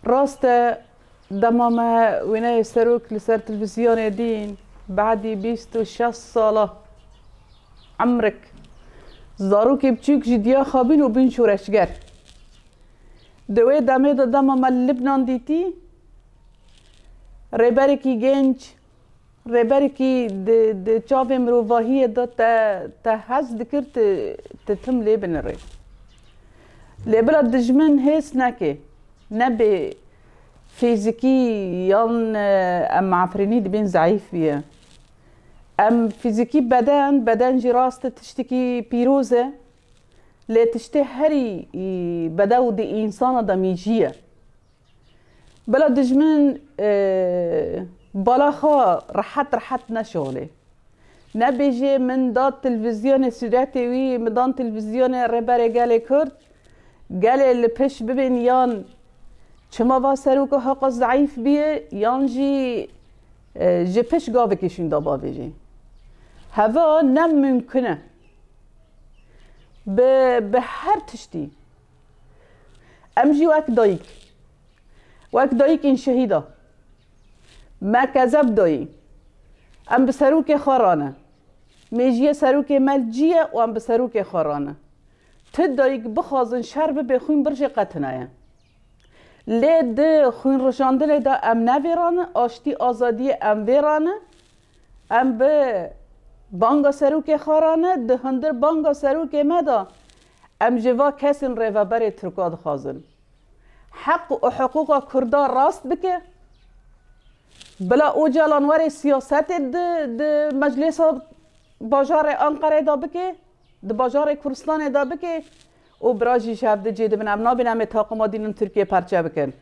راسته دماما وینای سروک لسر تلفزیون دین بعدی 26 ساله عمرك زاروكي بتشوك جديا خابين وبين شورشگر دوی دمه دا دماما لبنان دیتی ریبرکی گنج ریبرکی د چاوی مروواهی دا تا هز دکر تتم لیبن ری لیبلا دجمن هیس نکه نبی فیزیکی یان ام عفرینی دبین ضعیف بیه ام فیزیکی بدن جی راست تشتکی پیروزه لی تشتی هری بدو دی انسان دا میجیه بلا دجمن بالا خوا راحت نشغله نبیجی من داد تلویزیون سیراتی وی مدان تلویزیون ریبری گلی کرد گلی لپش ببین یان چما با سروک حق ضعیف بیه یان جی پش گاوه کشون دا باویجی هوا نممکنه به هر تشتی امجی وک دایک این شهیده ما کذب دایی ام به سروک خارانه میجیه سروک ملجیه و ام به سروک خارانه تد دایک بخوازن شرب بخوین برش قطنه لی ده خوین رشاندل دا ام نویرانه آشتی آزادی ام ویرانه ام به بانگا سروک خارانه ده هندر بانگا سروک مدا ام جوا کسین ریوبر ترکاد خازن حق و حقوق کردار راست بکه بلا او جالانوار سیاست ده مجلس باجار انقره دا بکه ده باجار کردستان دا بکه او براجی شفده جیده بنام نابین امه تاقما دینم ترکیه پرچه بکن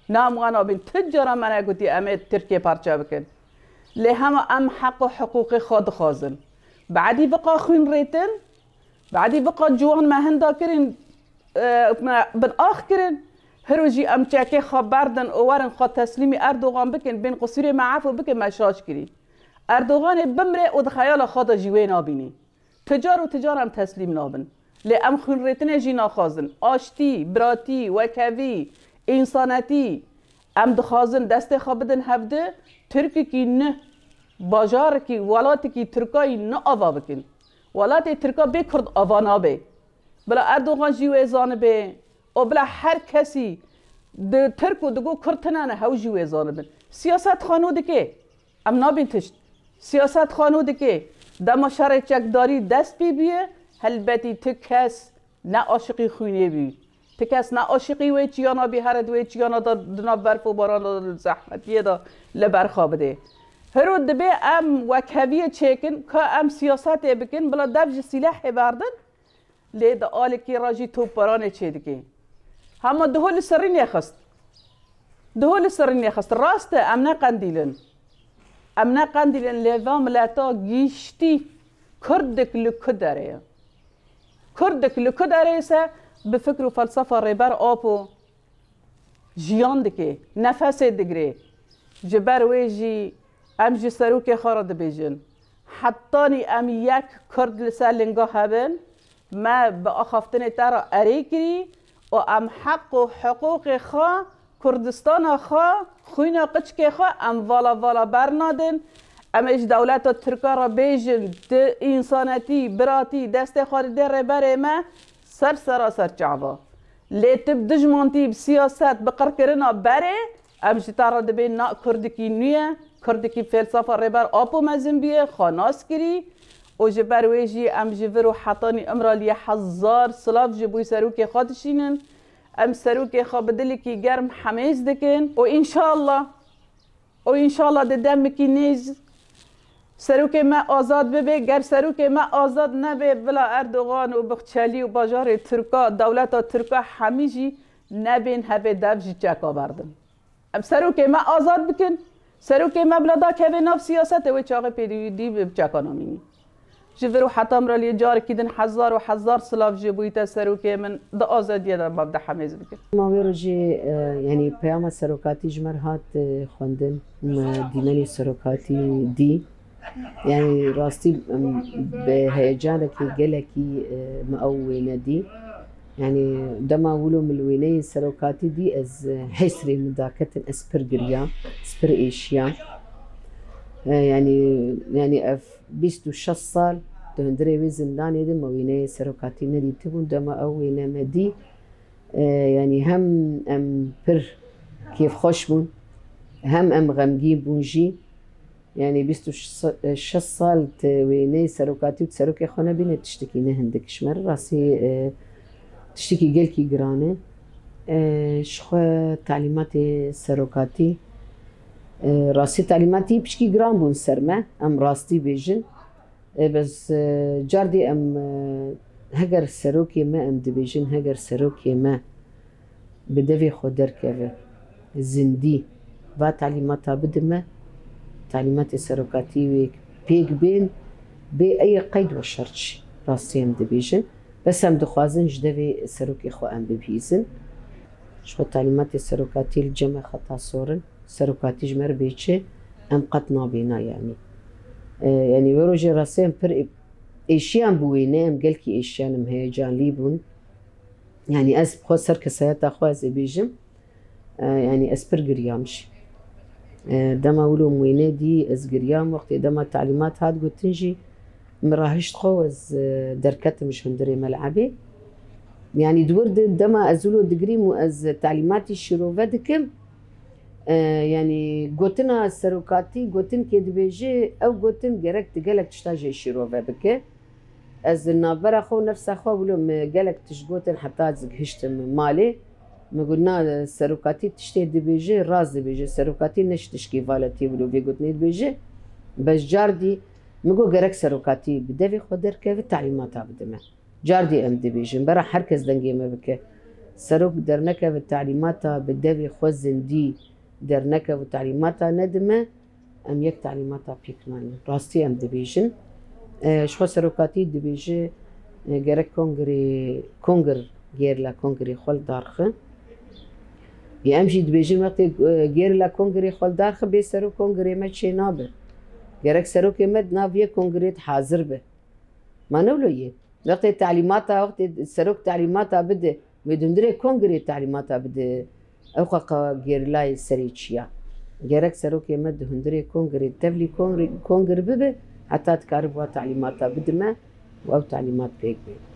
نام غانا بین تجارا منه گوتی امه ترکیه پرچه بکن لی همه ام حق و حقوق خود خازن بعدی بقا خوین ریتن بعدی بقا جوان مهندا کرن بن آخ کرن هروجی ام چکه خواب بردن اوارن خواه تسلیمی اردوغان بکن بین قصور معفو بکن مشاش کری اردوغان بمره و دخیال خود جوه نابینی تجار هم تسلیم نابن لی ام خوین ریتن جی ناخازن آشتی، براتی، وکوی، انسانتی ام دخازن دست خواه بدن هفته ترکی کی نه باجار کی ولاتی کی ترکایی نه آوا بکن ولاتی ترکا بکرد آوا نابه بلا اردوغان جیوه زانه به و بلا هر کسی ده ترکو دگو کرتنانه هاو جیوه زانه بن سیاست خانوده که ام نابین تشت سیاست خانوده که دما شرع چکداری دست بی بیه هلبتی تکس نه عاشقی خوینه بی تکس نه عاشقی وی چیانا بی هرد وی چیانا دا دنا برف و باران دا زحمتیه دا لبرخا بده هرو دبی ام وکهویه چکن که ام سیاست بکن بلا دفج سلاح بردن لی دا آلکی راجی توپ برانه چه دکی همه دهول سرین یخست راسته ام نقندیلن لیوان ملتا گیشتی کردک لکو داره سه به فکر و فلسفه ریبر آپو جیان دکی نفس دگره جبر ویجی ام جی سروک خارد بیجن حتانی ام یک کرد لسر لنگا هبن ما به آخافتن ترا اری کری و ام حق و حقوق خواه کردستان خواه خوینا قچک خواه ام والا برنادن ام اج دولت ترکا را بیجن ده انسانتی براتی دست خارده ربر ما سر چعبا لی تب دجمانتی بسیاست بقر کرنا بره ام جتارا دبین نا کردکی نیه کردکی فلسفه ربر آپو مزن بیه خاناس کری و جبر ویجی ام جبرو حطانی امرالی 1000 سلاف جبوی سروک خادشینن ام سروک خواب دلی کی گرم حمیز دکن و انشالله ده دم کی نیز سروک ما آزاد ببه گر سروک ما آزاد نبه بلا اردوغان و بخچلی و باجار ترکا دولت ترکا همیجی نبین هبه دفجی چکا بردن ام سروک ما آزاد بکن سروک ما بلا دا که ناف سیاست و چاقه پیدی بچکا نامینی جبرو حتی امرالی جار کدن 1000 سلاف جبویت سروک من دا آزادیه دا مبدا حمیز بکن ماوی جی یعنی پیام سروکاتی جمرهات خوندن دیمنی سروکاتی دی يعني راستي بهيجانك قلكي مقوي ندي يعني دما ولو ملويني سروكاتي دي از حسري مداكتن اسبر قريا اسبر ايشيا يعني اف 26 سال تهندري وي زندان يدي مويني سروكاتي ندي تبون دما او وينا مدي يعني هم ام بر كيف خوشبون هم ام غمجين بونجي يعني 26 سال ويني سروكاتي وتسروكي خونا بينا تشتكي نهندك شمر راسي تشتكي جلكي جرانه شخو تعليماتي سروكاتي راسي تعليماتي بشكي جران بون سرمه ام راستي بيجن بس جاردي ام هجر سروكي ما ام دبيجن هجر سروكي ما بدفي خودر كيف زندي با تعليماتها بدمه تعليمات سروكاتي بيك بين بأي قيد وشرط راسي ام دبيجن بس هم دخوازن جدوي سروكي خو ام ببيزن شو تعليمات سروكاتي الجمع خطا صورن سروكاتي جمر بيتشي ام قطنا بينا يعني وروجي راسي ام بر ايشيان بوينه ام قلكي ايشيان ام هيجان ليبون يعني اس بخو سركسياتا خو از بيجم يعني اسبر قريامش دما ولو موينه دي از قريام وقت دما تعليمات هاد قلت تنجي مراهشت خوز دركت مش هندري ملعبي يعني دورد دما ازولو دقري مو از تعليماتي الشروفه دكم يعني قوتنا سروكاتي قوتن كدبيجي او قوتن جرك تقلك تشتاجي الشروفه بك از النابره خو نفس اخو ولو قالك تشقوتن حتى زهشت مالي ما قلنا سروكاتي تشتي دبيجي راز دبيجي سروكاتي نش تشكي فالتي ولو بيقوتني دبيجي بس جاردي مگو گرک سروکاتی بدوی خود در که و تعلیمات بدمه جاردی ام دبیجن برا هر کس دنگی ما بکه سروک در نکه و تعلیمات بدوی خود زندی در نکه و تعلیمات ندمه ام یک تعلیمات پیکنانی راستی ام دبیجن شو سروکاتی دبیجه گرک کنگر گیر لا کنگری خال دارخه یا امشی دبیجن وقتی گیر لا کنگری خال دارخه به سرو کنگری ما چه نابه گرک سروکی مد ناویه کنگریت حاضر به ما نولویه وقتی تعلیماتا وقتی سروک تعلیماتا بده بدندره کنگریت تعلیماتا بده اوقا گیرلای سریچیا گرک سروکی مد هندره کنگریت تبلی کنگر بده حتی تکارب و تعلیماتا بده ما و او تعلیمات بیگ بید